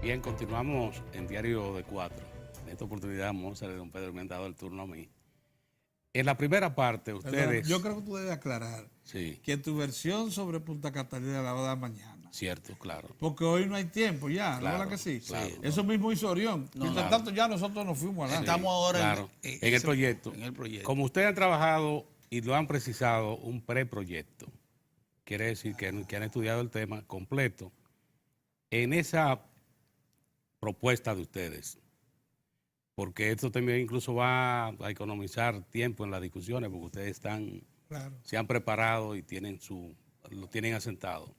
Bien, continuamos en Diario de Cuatro. En esta oportunidad, Monser y don Pedro me han dado el turno a mí. En la primera parte, ustedes... Perdón, yo creo que tú debes aclarar Sí, que tu versión sobre Punta Catalina la va a dar mañana. cierto, claro. Porque hoy no hay tiempo ya, ¿no Claro, verdad que sí? claro. Eso mismo hizo Orión. Mientras tanto ya nosotros nos fuimos adelante. Estamos ahora Claro, en el proyecto. En el proyecto. Como ustedes han trabajado y lo han precisado, un preproyecto, quiere decir que han estudiado el tema completo. En esa propuesta de ustedes, porque esto también incluso va a economizar tiempo en las discusiones, porque ustedes Claro. se han preparado y lo tienen asentado.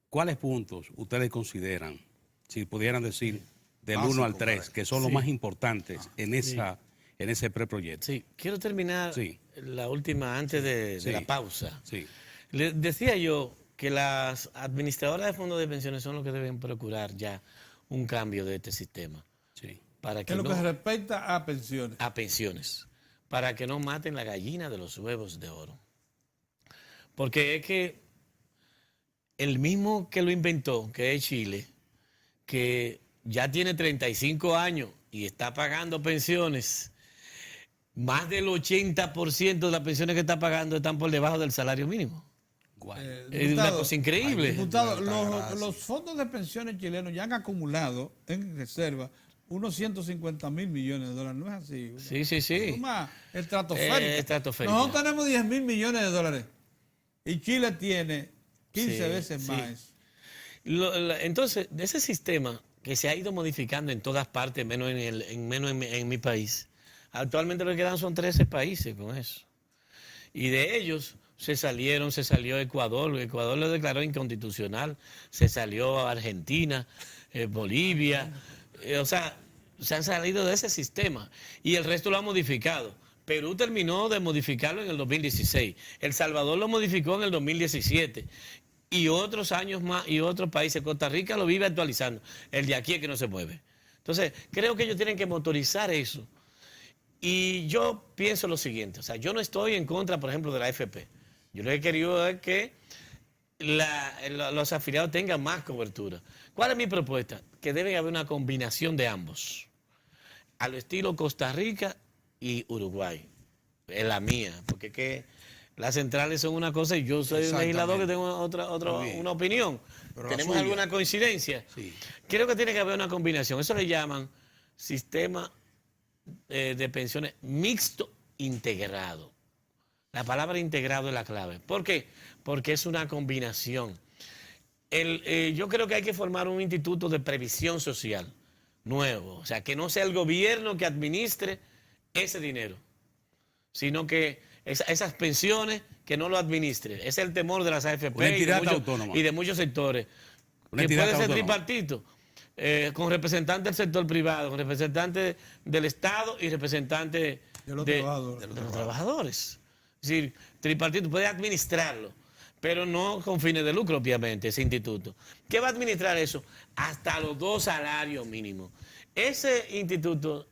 ¿Cuáles puntos ustedes consideran, si pudieran decir del Básico, 1 al 3, que son los Sí. más importantes en ese preproyecto? Sí, quiero terminar Sí. la última antes de Sí. la pausa. Sí, Le decía yo que las administradoras de fondos de pensiones son los que deben procurar ya un cambio de este sistema sí. para que En lo no, que se respecta a pensiones. a pensiones, para que no maten la gallina de los huevos de oro. Porque es que el mismo que lo inventó, que es Chile, que ya tiene 35 años y está pagando pensiones, más del 80% de las pensiones que está pagando están por debajo del salario mínimo. Guay. Es una cosa increíble. Diputado, los fondos de pensiones chilenos ya han acumulado en reserva unos 150.000 millones de dólares. ¿No es así? Sí, sí, sí. Suma estratosférica. Estratosférica. Nosotros tenemos 10.000 millones de dólares y Chile tiene 15 Sí, veces sí. más. Entonces, de ese sistema que se ha ido modificando en todas partes, menos en mi país, actualmente lo que quedan son 13 países con eso. Y de ellos se salió Ecuador lo declaró inconstitucional, se salió Argentina, Bolivia, o sea, se han salido de ese sistema y el resto lo ha modificado. Perú terminó de modificarlo en el 2016, El Salvador lo modificó en el 2017 y otros años más y otros países, Costa Rica lo vive actualizando, el de aquí es que no se mueve. Entonces, creo que ellos tienen que motorizar eso. Y yo pienso lo siguiente, o sea, yo no estoy en contra, por ejemplo, de la AFP. Yo lo que he querido es que los afiliados tengan más cobertura. ¿Cuál es mi propuesta? Que debe haber una combinación de ambos, al estilo Costa Rica y Uruguay. Es la mía, porque es que las centrales son una cosa y yo soy un legislador que tengo una opinión. Pero la ¿Tenemos suya. alguna coincidencia? Sí. Creo que tiene que haber una combinación. Eso le llaman sistema de pensiones mixto integrado. La palabra integrado es la clave. ¿Por qué? Porque es una combinación. Yo creo que hay que formar un instituto de previsión social nuevo. O sea, que no sea el gobierno que administre ese dinero, sino que esas pensiones que no lo administre. Ese es el temor de las AFP Una entidad autónoma. y de muchos sectores. Una Que entidad puede ser autónoma. tripartito. Con representantes del sector privado, con representantes del Estado y representantes De los trabajadores. de los trabajadores. Es decir, tripartito puede administrarlo, pero no con fines de lucro, obviamente, ese instituto. ¿Qué va a administrar eso? Hasta los 2 salarios mínimos. Ese instituto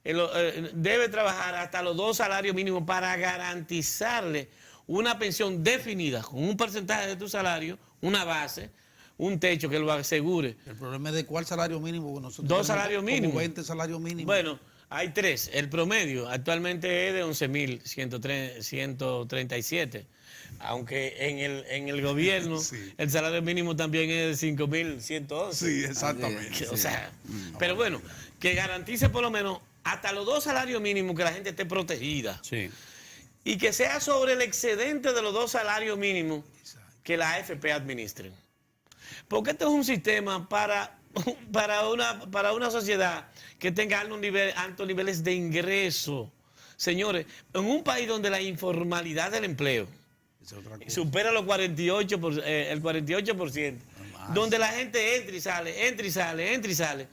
debe trabajar hasta los 2 salarios mínimos para garantizarle una pensión definida con un porcentaje de tu salario, una base, un techo que lo asegure. El problema es de cuál salario mínimo. Nosotros 2 tenemos salarios como mínimos. 20 salarios mínimos. Bueno, hay 3. El promedio actualmente es de 11.137. Aunque en el gobierno Sí. el salario mínimo también es de 5.111. Sí, exactamente. O sea, pero bueno, que garantice por lo menos hasta los 2 salarios mínimos que la gente esté protegida. Sí. Y que sea sobre el excedente de los 2 salarios mínimos que la AFP administre. Porque este es un sistema para una sociedad que tenga altos niveles de ingreso. Señores, en un país donde la informalidad del empleo Esa es otra cosa. supera los 48%, el 48%, donde la gente entra y sale,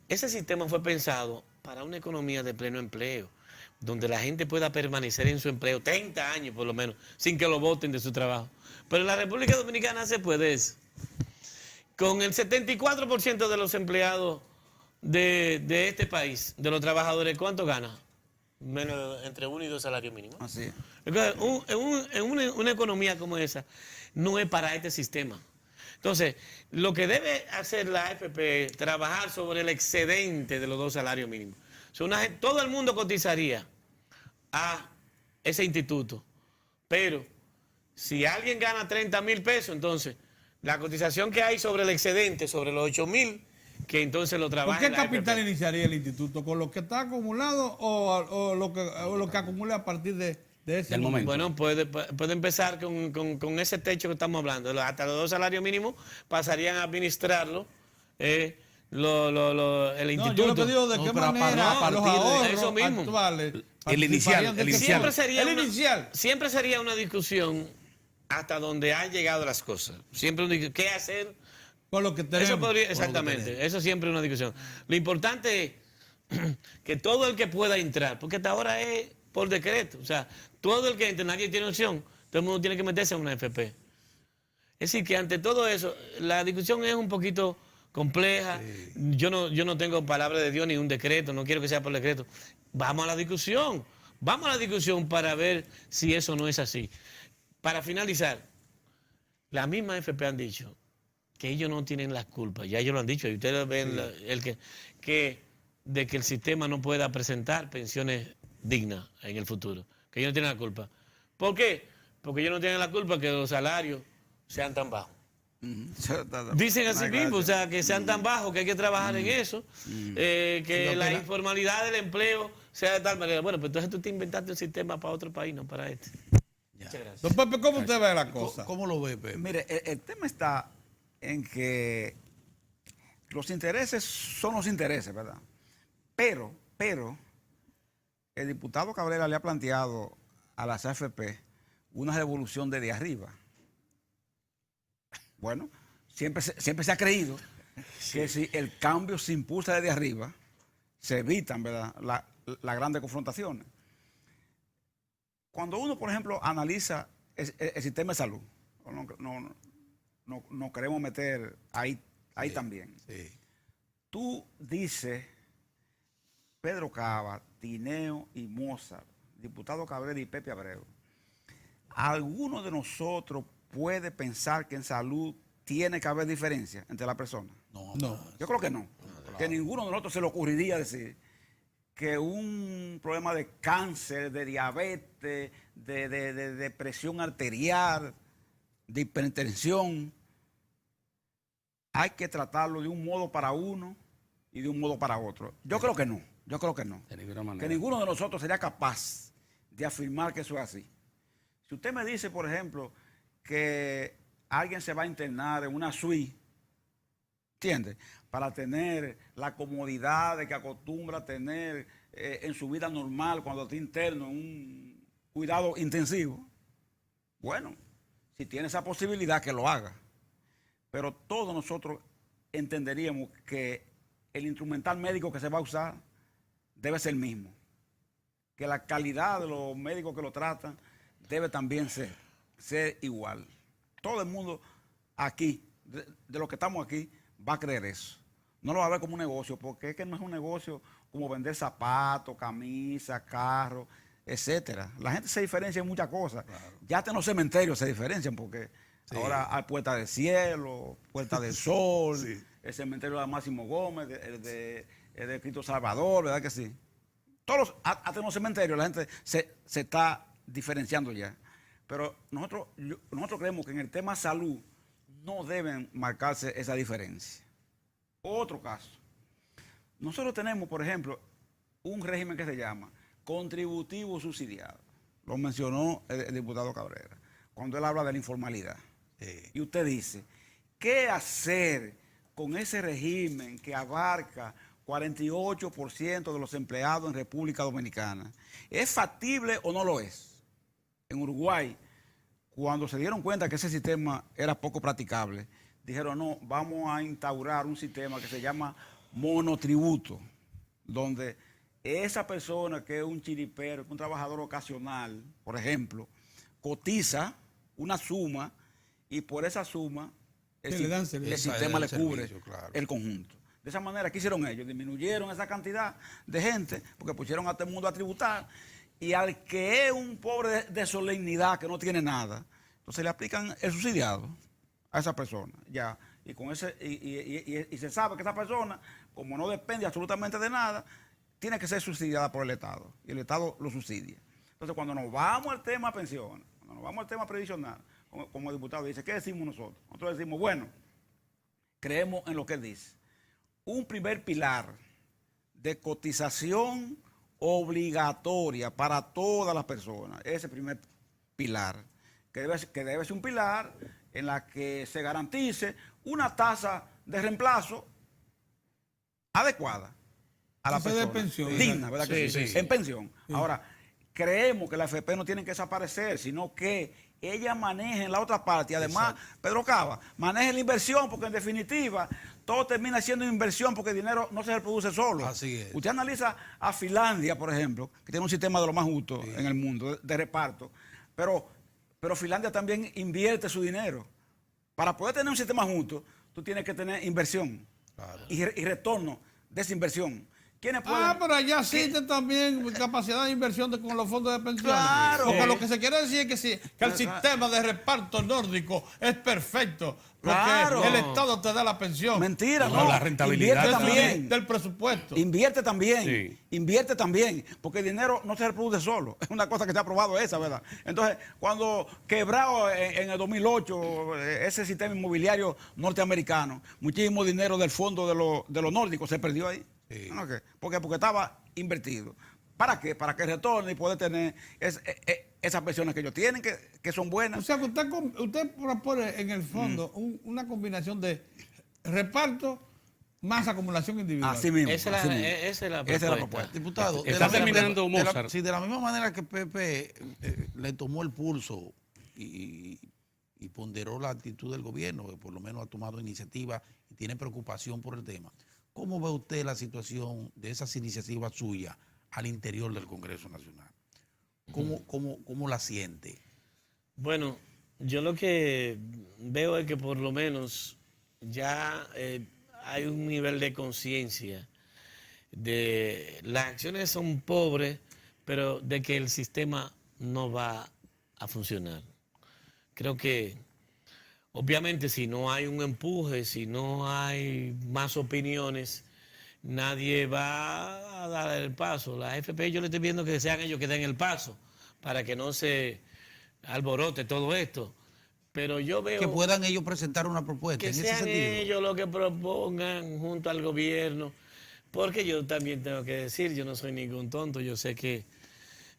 ese sistema fue pensado para una economía de pleno empleo, donde la gente pueda permanecer en su empleo 30 años por lo menos, sin que lo voten de su trabajo. Pero en la República Dominicana se puede eso. Con el 74% de los empleados de este país, de los trabajadores, ¿cuánto gana? Menos, entre 1 y 2 salarios mínimos. Así es. Entonces, en una economía como esa, no es para este sistema. Entonces, lo que debe hacer la AFP es trabajar sobre el excedente de los 2 salarios mínimos. O sea, todo el mundo cotizaría a ese instituto, pero si alguien gana 30,000 pesos, entonces la cotización que hay sobre el excedente, sobre los 8,000, que entonces lo ¿Con trabaja qué la capital AFP. iniciaría el instituto? ¿Con lo que está acumulado o lo que acumule a partir de ese Del momento. Bueno, puede empezar con ese techo que estamos hablando. Hasta los 2 salarios mínimos pasarían a administrarlo el No, instituto. yo lo que digo, ¿de No, qué pero manera a partir los de ahorros eso mismo. actuales El inicial, participarían de el ese inicial. fondo? Siempre sería El una- inicial. Siempre sería una discusión hasta donde han llegado las cosas. Siempre una discusión. ¿Qué hacer? Con lo que tenemos. Eso podría, exactamente, eso siempre es una discusión. Lo importante es que todo el que pueda entrar, porque hasta ahora es por decreto, o sea, todo el que entre, nadie tiene opción, todo el mundo tiene que meterse en una FP. Es decir, que ante todo eso, la discusión es un poquito compleja. Yo no tengo palabra de Dios ni un decreto, no quiero que sea por decreto. Vamos a la discusión para ver si eso no es así. Para finalizar, la misma FP han dicho que ellos no tienen las culpas, ya ellos lo han dicho, y ustedes ven de que el sistema no pueda presentar pensiones dignas en el futuro, que ellos no tienen la culpa. ¿Por qué? Porque ellos no tienen la culpa que los salarios sean tan bajos. Dicen así mismo, o sea, que sean tan bajos que hay que trabajar en eso, que la informalidad del empleo sea de tal manera. Bueno, pues entonces tú te inventaste un sistema para otro país, no para este. Muchas gracias. Don Pepe, ¿cómo usted ve la cosa? ¿Cómo lo ve, Pepe? Mire, el tema está en que los intereses son los intereses, ¿verdad? Pero, el diputado Cabrera le ha planteado a las AFP una revolución desde arriba. Bueno, siempre se ha creído que si el cambio se impulsa desde arriba, se evitan, ¿verdad?, las grandes confrontaciones. Cuando uno, por ejemplo, analiza el sistema de salud, no queremos meter ahí también. Sí. Tú dices, Pedro Cava, Tineo y Mozart, diputado Cabrera y Pepe Abreu, ¿alguno de nosotros puede pensar que en salud tiene que haber diferencia entre las personas? No. Yo creo que no. Que ninguno de nosotros se le ocurriría decir que un problema de cáncer, de diabetes, de presión arterial, de hipertensión, hay que tratarlo de un modo para uno y de un modo para otro. Yo creo que no. De ninguna manera. Que ninguno de nosotros sería capaz de afirmar que eso es así. Si usted me dice, por ejemplo, que alguien se va a internar en una suite, ¿entiende?, para tener la comodidad de que acostumbra a tener en su vida normal cuando está interno en un cuidado intensivo, bueno, si tiene esa posibilidad, que lo haga. Pero todos nosotros entenderíamos que el instrumental médico que se va a usar debe ser el mismo, que la calidad de los médicos que lo tratan debe también ser igual. Todo el mundo aquí, de los que estamos aquí, va a creer eso. No lo va a ver como un negocio, porque es que no es un negocio como vender zapatos, camisas, carros, etcétera. La gente se diferencia en muchas cosas. Claro. Ya hasta en los cementerios se diferencian, porque ahora hay Puerta del Cielo, Puerta del Sol, el cementerio de Máximo Gómez, el de Cristo Salvador, ¿verdad que sí? Hasta en los cementerios la gente se está diferenciando ya. Pero nosotros creemos que en el tema salud no deben marcarse esa diferencia. Otro caso. Nosotros tenemos, por ejemplo, un régimen que se llama contributivo subsidiado. Lo mencionó el diputado Cabrera, cuando él habla de la informalidad. Y usted dice, ¿qué hacer con ese régimen que abarca 48% de los empleados en República Dominicana? ¿Es factible o no lo es? En Uruguay, cuando se dieron cuenta que ese sistema era poco practicable, dijeron, no, vamos a instaurar un sistema que se llama monotributo, donde esa persona que es un chiripero, que es un trabajador ocasional, por ejemplo, cotiza una suma y por esa suma el sistema le cubre el conjunto. De esa manera, ¿qué hicieron ellos? Disminuyeron esa cantidad de gente porque pusieron a todo el mundo a tributar, y al que es un pobre de solemnidad, que no tiene nada, entonces le aplican el subsidiado. a esa persona, ya. Y con ese y se sabe que esa persona, como no depende absolutamente de nada, tiene que ser subsidiada por el Estado. Y el Estado lo subsidia. Entonces, cuando nos vamos al tema pensiones, cuando nos vamos al tema previsional, como el diputado dice, ¿qué decimos nosotros? Nosotros decimos, bueno, creemos en lo que él dice. Un primer pilar de cotización obligatoria para todas las personas, ese primer pilar, que debe ser un pilar en la que se garantice una tasa de reemplazo adecuada a la Tasa de persona. pensión. Digna, ¿verdad que Sí, sí? sí, sí. En pensión. Ahora, creemos que la AFP no tiene que desaparecer, sino que ella maneje en la otra parte. Y además, Pedro Cava, maneje la inversión, porque en definitiva, todo termina siendo inversión, porque el dinero no se reproduce solo. Así es. Usted analiza a Finlandia, por ejemplo, que tiene un sistema de lo más justo en el mundo, de reparto, pero Finlandia también invierte su dinero. Para poder tener un sistema justo, tú tienes que tener inversión y retorno de esa inversión. ¿Quiénes pueden? Pero allá existe también capacidad de inversión con los fondos de pensiones. Claro. Porque lo que se quiere decir es que, que el sistema de reparto nórdico es perfecto. Porque Claro. el Estado te da la pensión. Mentira, No, no. la rentabilidad Invierte también. también. Del presupuesto. Invierte también, Sí. invierte también, porque el dinero no se reproduce solo. Es una cosa que se ha probado esa, ¿verdad? Entonces, cuando quebrado en el 2008 ese sistema inmobiliario norteamericano, muchísimo dinero del fondo de los nórdicos se perdió ahí. Sí. ¿No? Porque estaba invertido. ¿Para qué? Para que retorne y poder tener esas pensiones que ellos tienen, que son O buenas. sea que usted propone en el fondo una combinación de reparto más acumulación individual. Así mismo. Esa es así la, mismo. esa es la Esa es la propuesta. propuesta. Diputado, Está terminando Mozart. sí, de la misma manera que Pepe le tomó el pulso y ponderó la actitud del gobierno, que por lo menos ha tomado iniciativa y tiene preocupación por el tema. ¿Cómo ve usted la situación de esas iniciativas suyas al interior del Congreso Nacional? ¿Cómo la siente? Bueno, yo lo que veo es que por lo menos ya hay un nivel de conciencia de las acciones son pobres, pero de que el sistema no va a funcionar. Creo que obviamente si no hay un empuje, si no hay más opiniones, nadie va a dar el paso. La AFP yo le estoy viendo que sean ellos que den el paso para que no se alborote todo esto. Pero yo veo Que puedan ellos presentar una propuesta que en ese sean sentido. ellos los que propongan junto al gobierno, porque yo también tengo que decir, yo no soy ningún tonto, yo sé que,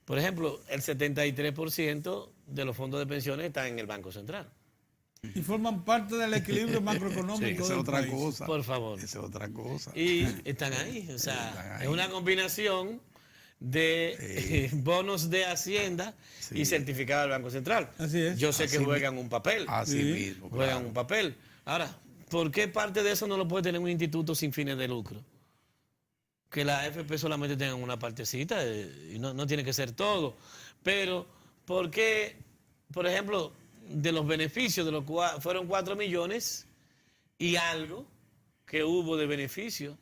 por ejemplo, el 73% de los fondos de pensiones están en el Banco Central. Y forman parte del equilibrio macroeconómico Esa es del otra país. cosa. Por favor. Esa es otra cosa. Y están ahí, o sea, Están ahí. es una combinación de bonos de Hacienda y certificado del Banco Central. Así es. Yo sé que Así juegan un papel. Así Sí. mismo. Juegan claro. un papel. Ahora, ¿por qué parte de eso no lo puede tener un instituto sin fines de lucro? Que la AFP solamente tenga una partecita, y no tiene que ser todo. Pero, ¿por qué, por ejemplo, de los beneficios, de los fueron 4 millones y algo que hubo de beneficio?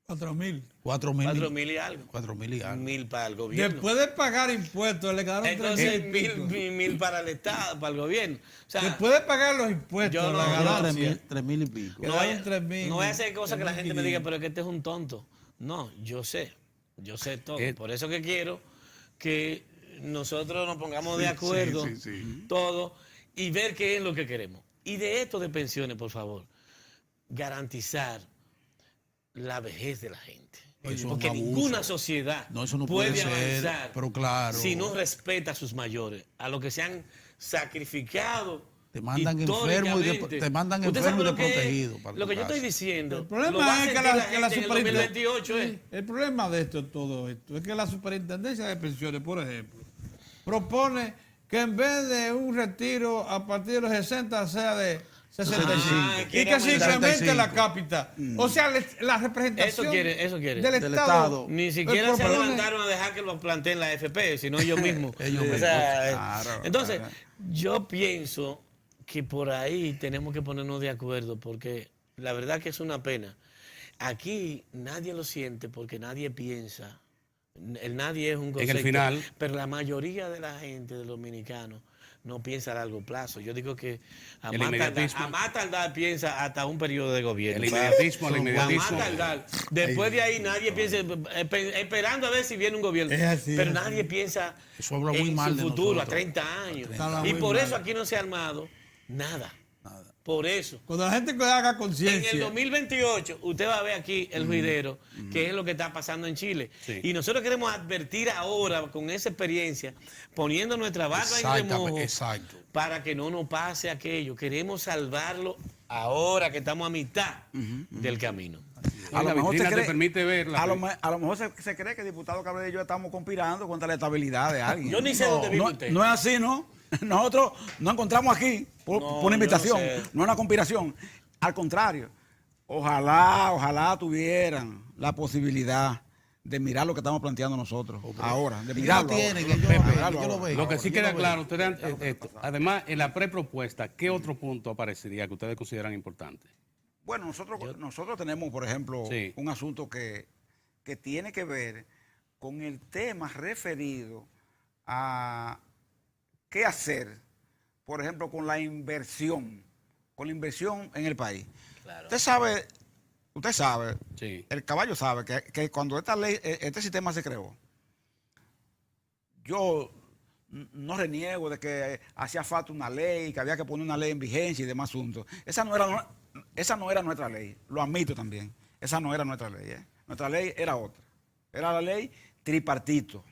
4.000. 4.000 4.000 y algo. 4.000 y algo. 1.000 para el gobierno. Después de pagar impuestos, le quedaron 3.000 Entonces, y pico. 1.000 para el Estado, para el gobierno. O sea, Después de pagar los impuestos, Yo no- la yo ganancia. 3.000 y pico. no quedaron vaya, 3.000, no vaya a ser cosa que la gente me diga, 3.500. pero es que este es un tonto. No, yo sé todo. Eh. Por eso que quiero que nosotros nos pongamos de acuerdo, sí. todo, y ver qué es lo que queremos. Y de esto de pensiones, por favor, garantizar la vejez de la gente. Eso es un Porque abuso. ninguna sociedad No, eso no puede puede ser, avanzar pero claro. si no respeta a sus mayores, a los que se han sacrificado. Te mandan enfermo históricamente. te mandan ¿Usted enfermo y sabe lo que es? desprotegido para Lo tu que yo casa. estoy diciendo, El lo problema va a es que sentir la gente en el superintendencia. 2028, ¿eh? El problema de todo esto es que la superintendencia de pensiones, por ejemplo, propone que en vez de un retiro a partir de los 60 sea de 65 Ah, y quiere que se incremente 65. la cápita. O sea, la representación Eso quiere. del Del Estado. Estado. Ni siquiera se propone- levantaron a dejar que lo planteen la FP, sino ellos mismos. Ellos O mismos, sea, claro, entonces, claro. yo pienso que por ahí tenemos que ponernos de acuerdo, porque la verdad que es una pena. Aquí nadie lo siente porque nadie piensa. El nadie es un concepto. final- Pero la mayoría de la gente, de los dominicanos, no piensa a largo plazo. Yo digo que El inmediatismo. a más tardar piensa hasta un periodo de gobierno. El inmediatismo, el A más inmediatismo. tardar. Después de ahí nadie piensa, esperando a ver si viene un gobierno. Es así, pero es nadie piensa Eso habla muy en mal su de futuro a nosotros. 30 años. Habla Y muy por mal. eso aquí no se ha armado nada. Por eso. Cuando la gente haga En el conciencia. 2028, usted va a ver aquí el juidero, que es lo que está pasando en Chile. Sí. Y nosotros queremos advertir ahora, con esa experiencia, poniendo nuestra barba en Exactamente, remojo, exacto. para que no nos pase aquello. Queremos salvarlo ahora que estamos a mitad del camino. Y la vitrina te permite ver la- a lo mejor se cree que el diputado Cabrera y yo estamos conspirando contra la estabilidad de alguien. Yo ni sé dónde vive no, usted. no es así, ¿no? Nosotros nos encontramos aquí por No, una invitación, yo no sé. no es una conspiración. Al contrario, ojalá tuvieran la posibilidad de mirar lo que estamos planteando nosotros ahora, de Ellos mirarlo. lo tienen, ahora, ellos de lo ven, mirarlo ellos lo ahora. ven. Lo que sí Yo queda lo claro, veo. ustedes además, en la prepropuesta, ¿qué otro punto aparecería que ustedes consideran importante? Bueno, nosotros tenemos, por ejemplo, Sí. un asunto que tiene que ver con el tema referido a qué hacer, por ejemplo, con la inversión en el país. Claro. Usted sabe, Sí. el caballo sabe que cuando esta ley, este sistema se creó, yo no reniego de que hacía falta una ley, que había que poner una ley en vigencia y demás asuntos. Esa no era nuestra ley, lo admito también. Esa no era nuestra ley. Nuestra ley era otra. Era la ley tripartito.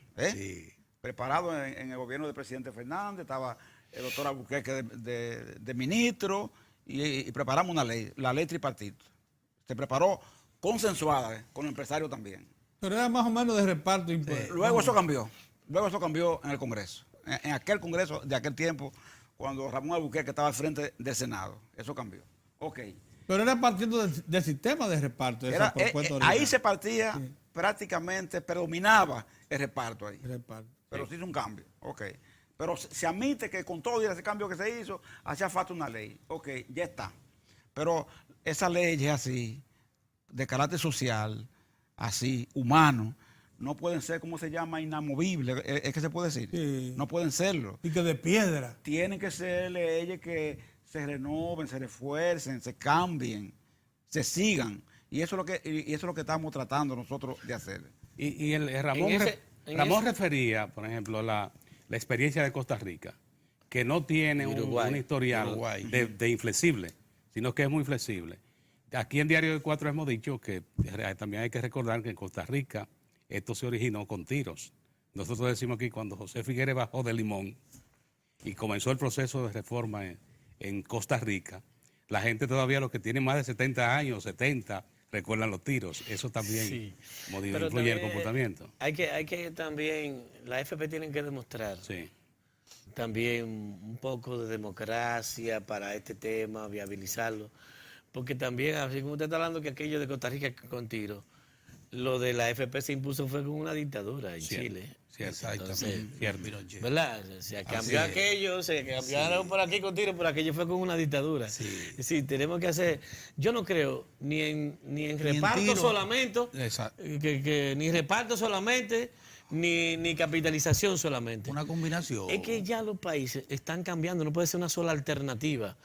Preparado en el gobierno del presidente Fernández, estaba el doctor Albuquerque de ministro y preparamos una ley, la ley tripartito. Se preparó consensuada con los empresarios también. Pero era más o menos de reparto. Luego eso cambió. Luego eso cambió en el Congreso. En aquel Congreso de aquel tiempo, cuando Ramón Albuquerque estaba al frente del Senado. Eso cambió. Ok. Pero era partiendo del sistema de reparto. De esa propuesta original. Ahí se partía prácticamente, predominaba el reparto ahí. Reparto. Pero se hizo un cambio. Ok. Pero se admite que con todo ese cambio que se hizo, hacía falta una ley. Ok, ya está. Pero esa ley es así, de carácter social, así, humano, no pueden ser, ¿cómo se llama? Inamovibles. ¿Es que se puede decir? Sí. No pueden serlo. Y que de piedra. Tienen que ser leyes que se renoven, se refuercen, se cambien, se sigan. Y eso es lo que estamos tratando nosotros de hacer. Y Ramón, Ramón refería, por ejemplo, la experiencia de Costa Rica, que no tiene un historial Uruguay. de inflexible, sino que es muy flexible. Aquí en Diario de Cuatro hemos dicho que también hay que recordar que en Costa Rica esto se originó con tiros. Nosotros decimos aquí, cuando José Figueres bajó de Limón y comenzó el proceso de reforma en Costa Rica, la gente todavía, los que tienen más de 70 años, 70, recuerdan los tiros. Eso también Sí. influye Pero en el también comportamiento. Hay que también, la FP tienen que demostrar Sí. también un poco de democracia para este tema, viabilizarlo. Porque también, así como usted está hablando que aquello de Costa Rica con tiro, lo de la FP se impuso fue con una dictadura en Cierto, Chile. cierto, Entonces, cierto. ¿verdad? Se cambió es. aquello, se cambiaron por aquí con tiro, por aquello fue con una dictadura. Sí, tenemos que hacer, yo no creo ni en reparto tiro. solamente, Exacto. ni reparto solamente, ni capitalización solamente. Una combinación. Es que ya los países están cambiando, no puede ser una sola alternativa.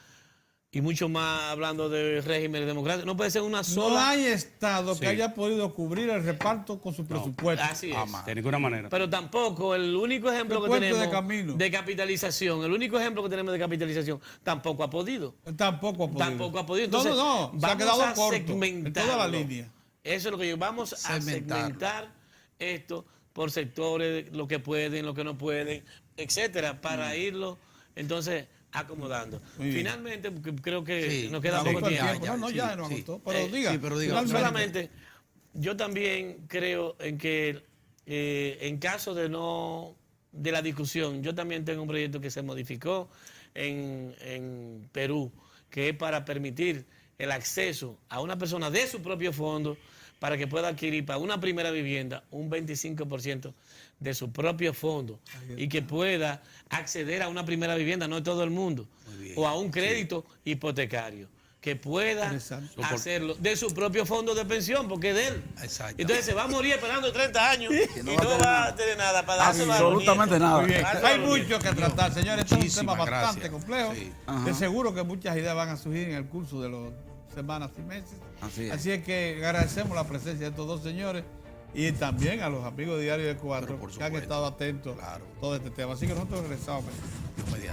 Y mucho más hablando de régimen democrático, no puede ser una No sola. hay Estado Sí. que haya podido cubrir el reparto con su presupuesto. Así es. De ninguna manera. Pero tampoco, el único ejemplo que Puente de tenemos camino. de capitalización, el único ejemplo que tenemos de capitalización, tampoco ha podido. Tampoco ha podido. Tampoco ha podido. No, Entonces, no, se ha vamos quedado a corto en toda la segmentarlo. línea. Eso es lo que yo, vamos a Segmentarlo. segmentar esto por sectores, lo que pueden, lo que no pueden, etcétera, para irlo, entonces, acomodando. Muy bien. Finalmente, porque creo que Sí, nos queda sí, poco ya, tiempo. ya. No, sí, ya nos sí. agotó. Pero diga. sí, pero diga. finalmente. Solamente, yo también creo en que en caso de la discusión, yo también tengo un proyecto que se modificó en Perú, que es para permitir el acceso a una persona de su propio fondo para que pueda adquirir para una primera vivienda un 25% de su propio fondo y que pueda acceder a una primera vivienda, no todo el mundo, o a un crédito hipotecario. que pueda Interesante. hacerlo de su propio fondo de pensión, porque es de él. Exacto. Entonces se va a morir esperando 30 años y no no va a tener va a tener nada para dárselo a los Absolutamente nietos. nada. Muy bien. Gracias, Hay Don mucho que tratar, señores. Este es un tema Muchísimas bastante gracias. complejo. Sí. Ajá. De seguro que muchas ideas van a surgir en el curso de las semanas y meses. Así es. Que agradecemos la presencia de estos dos señores y también a los amigos de Diario de Pero Cuatro por que han supuesto. estado atentos Claro. a todo este tema. Así que nosotros regresamos. Dios mediante.